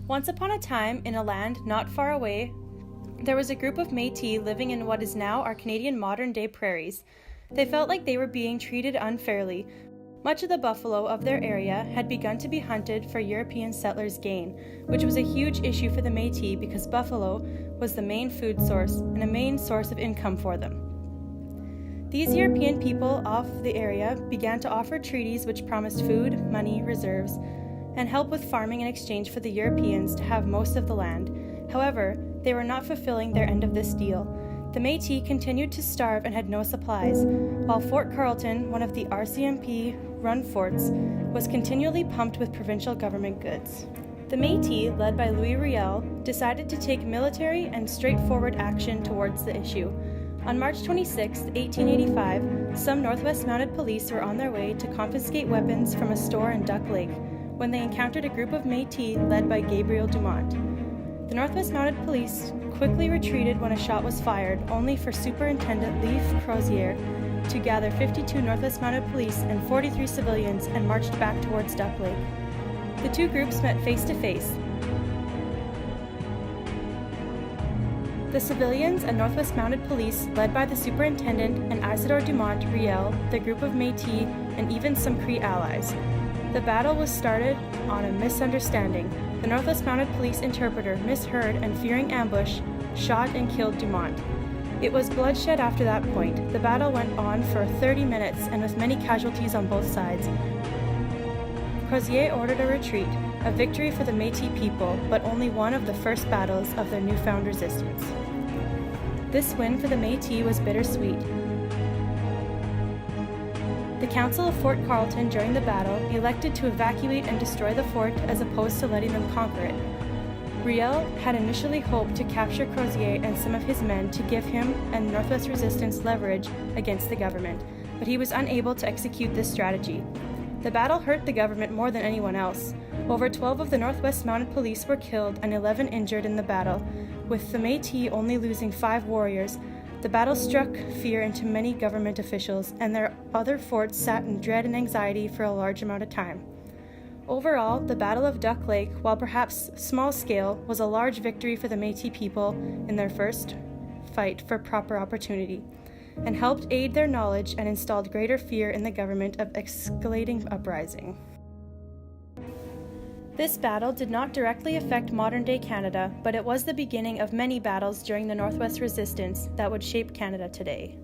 Once upon a time, in a land not far away, there was a group of Metis living in what is now our Canadian modern-day prairies. They felt like they were being treated unfairly. Much of the buffalo of their area had begun to be hunted for European settlers' gain, which was a huge issue for the Metis because buffalo was the main food source and a main source of income for them. These European people of the area began to offer treaties which promised food, money, reserves, and help with farming in exchange for the Europeans to have most of the land. However, they were not fulfilling their end of this deal. The Metis continued to starve and had no supplies, while Fort Carleton, one of the RCMP-run forts, was continually pumped with provincial government goods. The Metis, led by Louis Riel, decided to take military and straightforward action towards the issue. On March 26, 1885, some Northwest Mounted Police were on their way to confiscate weapons from a store in Duck Lake when they encountered a group of Metis led by Gabriel Dumont. The Northwest Mounted Police quickly retreated when a shot was fired, only for Superintendent Leif Crozier to gather 52 Northwest Mounted Police and 43 civilians and marched back towards Duck Lake. The two groups met face to face. The civilians and Northwest Mounted Police, led by the Superintendent and Isidore Dumont Riel, the group of Metis, and even some Cree allies. The battle was started on a misunderstanding. The Northwest Mounted Police interpreter misheard and, fearing ambush, shot and killed Dumont. It was bloodshed after that point. The battle went on for 30 minutes and with many casualties on both sides. Crozier ordered a retreat, a victory for the Metis people, but only one of the first battles of their newfound resistance. This win for the Metis was bittersweet. The Council of Fort Carleton during the battle elected to evacuate and destroy the fort as opposed to letting them conquer it. Riel had initially hoped to capture Crozier and some of his men to give him and Northwest Resistance leverage against the government, but he was unable to execute this strategy. The battle hurt the government more than anyone else. Over 12 of the Northwest Mounted Police were killed and 11 injured in the battle, with the Metis only losing 5 warriors. The battle struck fear into many government officials, and their other forts sat in dread and anxiety for a large amount of time. Overall, the Battle of Duck Lake, while perhaps small scale, was a large victory for the Metis people in their first fight for proper opportunity, and helped aid their knowledge and installed greater fear in the government of escalating uprising. This battle did not directly affect modern-day Canada, but it was the beginning of many battles during the Northwest Resistance that would shape Canada today.